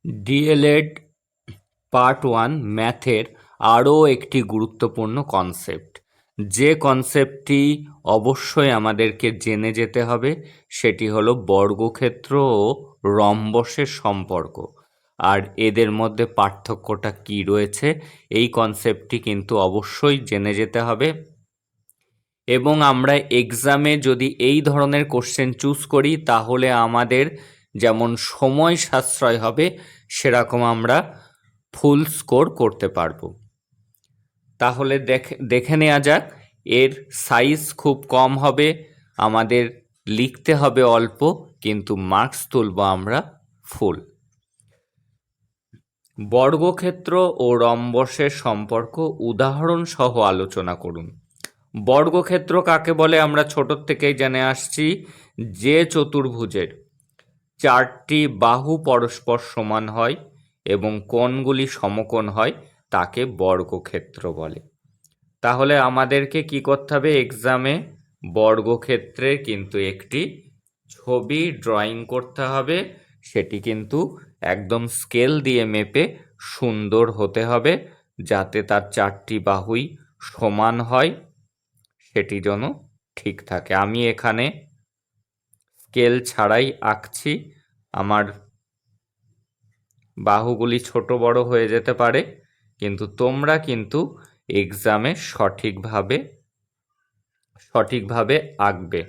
D.El.Ed part 1 ম্যাথের আরও একটি গুরুত্বপূর্ণ কনসেপ্ট, যে কনসেপ্টটি অবশ্যই আমাদেরকে জেনে যেতে হবে সেটি হলো বর্গক্ষেত্র ও রম্বসের সম্পর্ক। আর এদের মধ্যে পার্থক্যটা কি রয়েছে এই কনসেপ্টটি কিন্তু অবশ্যই জেনে যেতে হবে। এবং আমরা এক্সামে যদি এই ধরনের কোশ্চেন চুজ করি তাহলে আমাদের যেমন সময় সাশ্রয় হবে সেরকম আমরা ফুল স্কোর করতে পারবো। তাহলে দেখে নেওয়া যাক। এর সাইজ খুব কম হবে, আমাদের লিখতে হবে অল্প, কিন্তু মার্কস তুলব আমরা ফুল। বর্গক্ষেত্র ও রম্বসের সম্পর্ক উদাহরণ সহ আলোচনা করুন। বর্গক্ষেত্র কাকে বলে আমরা ছোট থেকেই জেনে আসছি, যে চতুর্ভুজের 4টি বাহু পরস্পর সমান হয় এবং কোণগুলি সমকোণ হয় তাকে বর্গক্ষেত্র বলে। তাহলে আমাদেরকে কি করতে হবে, এক্সামে বর্গক্ষেত্রের কিন্তু একটি ছবি ড্রয়িং করতে হবে। সেটি কিন্তু একদম স্কেল দিয়ে মেপে সুন্দর হতে হবে, যাতে তার 4টি বাহুই সমান হয়, সেটি যেন ঠিক থাকে। আমি এখানে স্কেল ছাড়াই আঁকছি, আমার বাহুগুলি ছোট বড় হয়ে যেতে পারে, কিন্তু তোমরা কিন্তু এক্সামে সঠিকভাবে আঁকবে।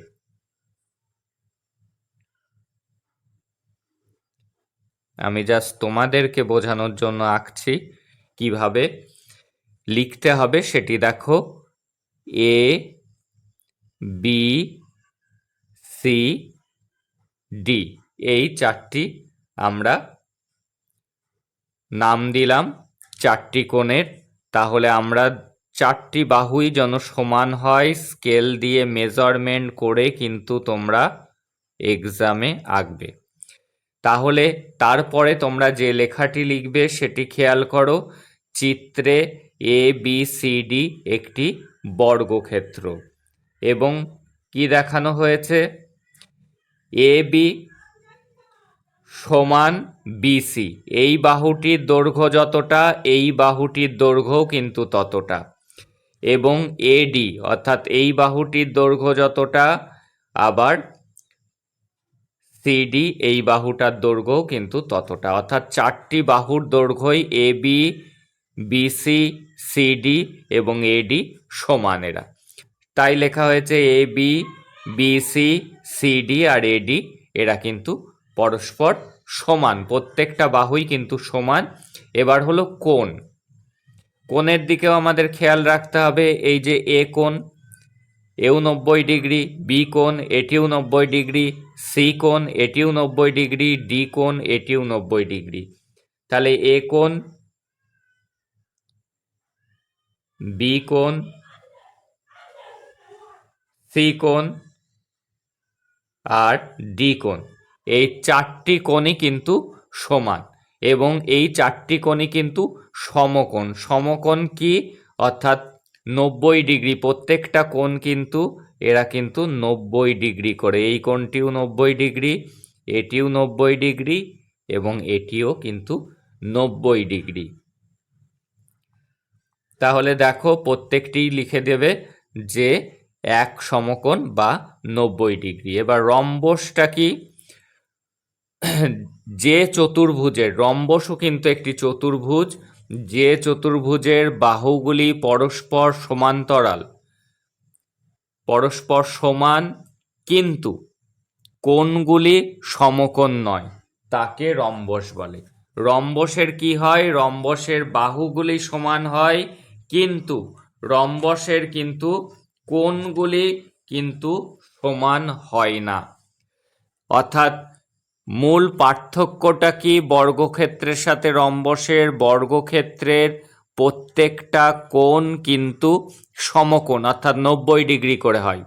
আমি জাস্ট তোমাদেরকে বোঝানোর জন্য আঁকছি, কিভাবে লিখতে হবে সেটি দেখো। এ বি সি ডি এই 4টি আমরা নাম দিলাম 4টি কোণের। তাহলে আমরা 4টি বাহুই যেন সমান হয় স্কেল দিয়ে মেজারমেন্ট করে কিন্তু তোমরা এক্সামে আঁকবে। তাহলে তারপরে তোমরা যে লেখাটি লিখবে সেটি খেয়াল করো। চিত্রে এ বি সি ডি একটি বর্গক্ষেত্র এবং কি দেখানো হয়েছে, এ বি সমান বিসি, এই বাহুটির দৈর্ঘ্য যতটা এই বাহুটির দৈর্ঘ্যও কিন্তু ততটা, এবং এডি অর্থাৎ এই বাহুটির দৈর্ঘ্য যতটা, আবার সিডি এই বাহুটার দৈর্ঘ্যও কিন্তু ততটা, অর্থাৎ 4টি বাহুর দৈর্ঘ্যই এ বি বিসি সিডি এবং এডি সমানেরা। তাই লেখা হয়েছে এ বি বিসি সিডি আর এডি এরা কিন্তু পরস্পর সমান, প্রত্যেকটা বাহুই কিন্তু সমান। এবার হলো কোণ। কোণের দিকেও আমাদের খেয়াল রাখতে হবে। এই যে এ কোণ, এও 90 ডিগ্রি, বি কোণ এটিও 90 ডিগ্রি, সি কোণ এটিও 90 ডিগ্রি, ডি কোণ এটিও 90 ডিগ্রি। তাহলে এ কোণ, বি কোণ, সি কোণ আর ডি কোণ, এই 4টি কোণই কিন্তু সমান এবং এই 4টি কোণই কিন্তু সমকোণ। সমকোণ কি, অর্থাৎ 90 ডিগ্রি, প্রত্যেকটা কোণ কিন্তু এরা কিন্তু 90 ডিগ্রি করে। এই কোণটিও 90 ডিগ্রি, এটিও 90 ডিগ্রি এবং এটিও কিন্তু 90 ডিগ্রি। তাহলে দেখো প্রত্যেকটি লিখে দেবে যে এক সমকোণ বা 90 ডিগ্রি। এবার রম্বসটা কি, যে চতুর্ভুজের, রম্বসও কিন্তু একটি চতুর্ভুজ, যে চতুর্ভুজের বাহুগুলি পরস্পর সমান্তরাল, পরস্পর সমান কিন্তু কোণগুলি সমকোণ নয়, তাকে রম্বস বলে। রম্বসের কি হয়, রম্বসের বাহুগুলি সমান হয় কিন্তু রম্বসের কিন্তু কোণগুলি কিন্তু সমান হয় না। অর্থাৎ মূল পার্থক্যটা কি বর্গক্ষেত্রের সাথে রম্বসের, বর্গক্ষেত্রের প্রত্যেকটা কোণ কিন্তু সমকোণ অর্থাৎ 90 ডিগ্রি করে হয়,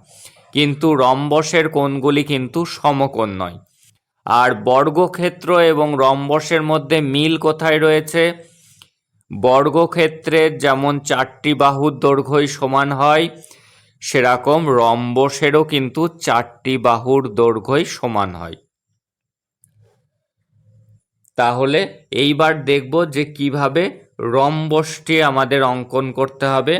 কিন্তু রম্বসের কোণগুলি কিন্তু সমকোণ নয়। আর বর্গক্ষেত্র এবং রম্বসের মধ্যে মিল কোথায় রয়েছে, বর্গক্ষেত্রের যেমন 4টি বাহুর দৈর্ঘ্যই সমান হয়, সেরকম রম্বসেরও কিন্তু 4টি বাহুর দৈর্ঘ্যই সমান হয়। তাহলে এইবার দেখব যে কিভাবে রম্বসটি আমাদের অঙ্কন করতে হবে।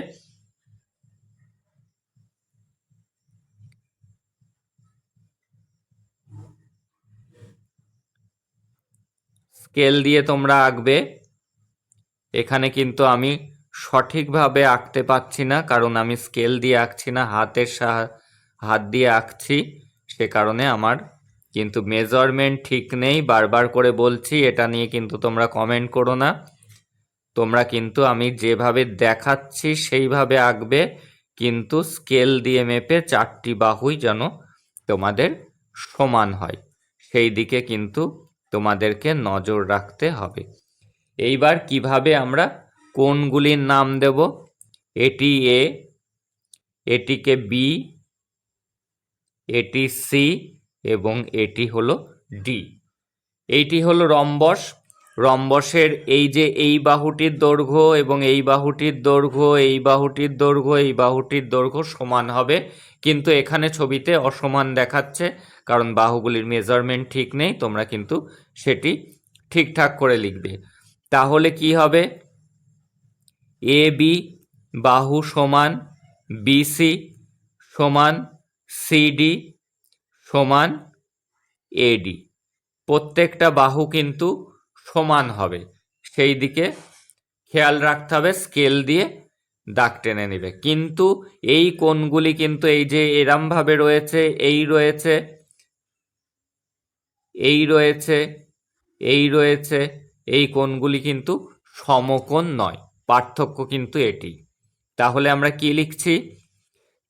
স্কেল দিয়ে তোমরা আঁকবে। এখানে কিন্তু আমি সঠিকভাবে আঁকতে পারছি না, কারণ আমি স্কেল দিয়ে আঁকছি না, হাত দিয়ে আঁকছি। সে কারণে আমার কিন্তু মেজারমেন্ট ঠিক নেই। বারবার করে বলছি, এটা নিয়ে কিন্তু তোমরা কমেন্ট করো না। তোমরা কিন্তু আমি যেভাবে দেখাচ্ছি সেইভাবে আঁকবে, কিন্তু স্কেল দিয়ে মেপে 4টি বাহুই যেন তোমাদের সমান হয়, সেই দিকে কিন্তু তোমাদেরকে নজর রাখতে হবে। এইবার কিভাবে আমরা কোণগুলির নাম দেব? এটি এ, এটিকে বি, এটি সি এবং এটি হলো ডি। এইটি হলো রম্বস। রম্বসের এই যে এই বাহুটির দৈর্ঘ্য এবং এই বাহুটির দৈর্ঘ্য, এই বাহুটির দৈর্ঘ্য, এই বাহুটির দৈর্ঘ্য সমান হবে, কিন্তু এখানে ছবিতে অসমান দেখাচ্ছে, কারণ বাহুগুলির মেজারমেন্ট ঠিক নেই। তোমরা কিন্তু সেটি ঠিকঠাক করে লিখবে। তাহলে কি হবে? এ বি বাহু সমান বিসি সমান সিডি সমান এডি। প্রত্যেকটা বাহু কিন্তু সমান হবে, সেই দিকে খেয়াল রাখতে হবে। স্কেল দিয়ে দাগ টেনে নেবে। কিন্তু এই কোণগুলি কিন্তু এই যে এরমভাবে রয়েছে, এই রয়েছে, এই রয়েছে, এই রয়েছে, এই কোণগুলি কিন্তু সমকোণ নয়। পার্থক্য কিন্তু এটি। তাহলে আমরা কি লিখছি?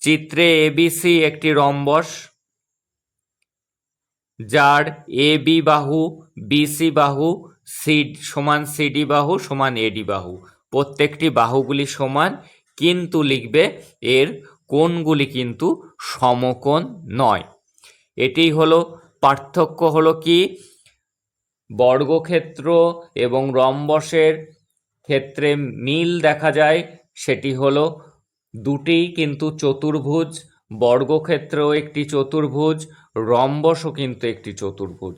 চিত্রে এবিসি একটি রম্বস, যার এ বি বাহু, বিসি বাহু সমান সিডি বাহু সমান এডি বাহু। প্রত্যেকটি বাহুগুলি সমান, কিন্তু লিখবে এর কোণগুলি কিন্তু সমকোণ নয়। এটি হলো পার্থক্য। হলো কি? বর্গক্ষেত্র এবং রম্বসের ক্ষেত্রে মিল দেখা যায়, সেটি হলো দুটিই কিন্তু চতুর্ভুজ। বর্গক্ষেত্রও একটি চতুর্ভুজ, রম্বসও কিন্তু একটি চতুর্ভুজ।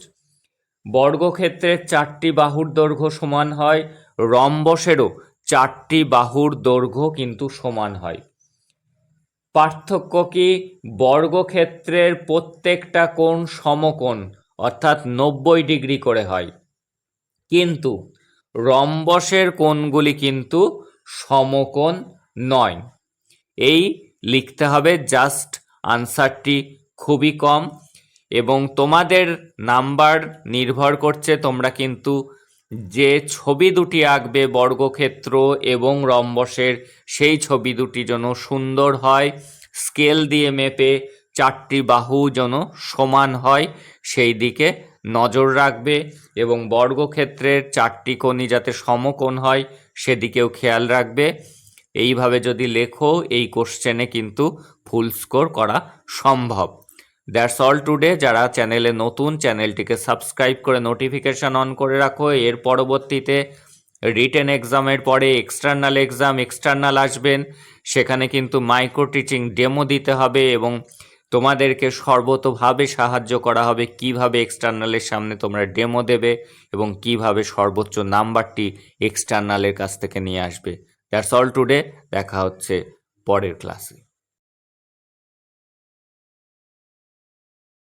বর্গক্ষেত্রের 4টি বাহুর দৈর্ঘ্য সমান হয়, রম্বসেরও 4টি বাহুর দৈর্ঘ্য কিন্তু সমান হয়। পার্থক্য কি? বর্গক্ষেত্রের প্রত্যেকটা কোণ সমকোণ, অর্থাৎ 90 ডিগ্রি করে হয়, কিন্তু রম্বসের কোণগুলি কিন্তু সমকোণ নয়। এই লিখতে হবে। জাস্ট আনসারটি খুবই কম, এবং তোমাদের নাম্বার নির্ভর করছে তোমরা কিন্তু যে ছবি দুটি আঁকবে বর্গক্ষেত্র এবং রম্বসের, সেই ছবি দুটি যেন সুন্দর হয়। স্কেল দিয়ে মেপে 4টি বাহু যেন সমান হয়, সেই দিকে নজর রাখবে, এবং বর্গক্ষেত্রের 4টি কোণই যাতে সমকোণ হয় সেদিকেও খেয়াল রাখবে। এইভাবে যদি লেখো, এই কোশ্চেনে কিন্তু ফুল স্কোর করা সম্ভব। That's all today. যারা চ্যানেলে নতুন, চ্যানেলটিকে সাবস্ক্রাইব করে নোটিফিকেশান অন করে রাখো। এর পরবর্তীতে রিটেন এক্সামের পরে এক্সটার্নাল আসবেন, সেখানে কিন্তু মাইক্রো টিচিং ডেমো দিতে হবে, এবং তোমাদেরকে সর্বতোভাবে সাহায্য করা হবে কিভাবে এক্সটার্নালের সামনে তোমরা ডেমো দেবে এবং কিভাবে সর্বোচ্চ নাম্বারটি এক্সটার্নালের কাছ থেকে নিয়ে আসবে। That's all today. দেখা হচ্ছে পরের ক্লাসে।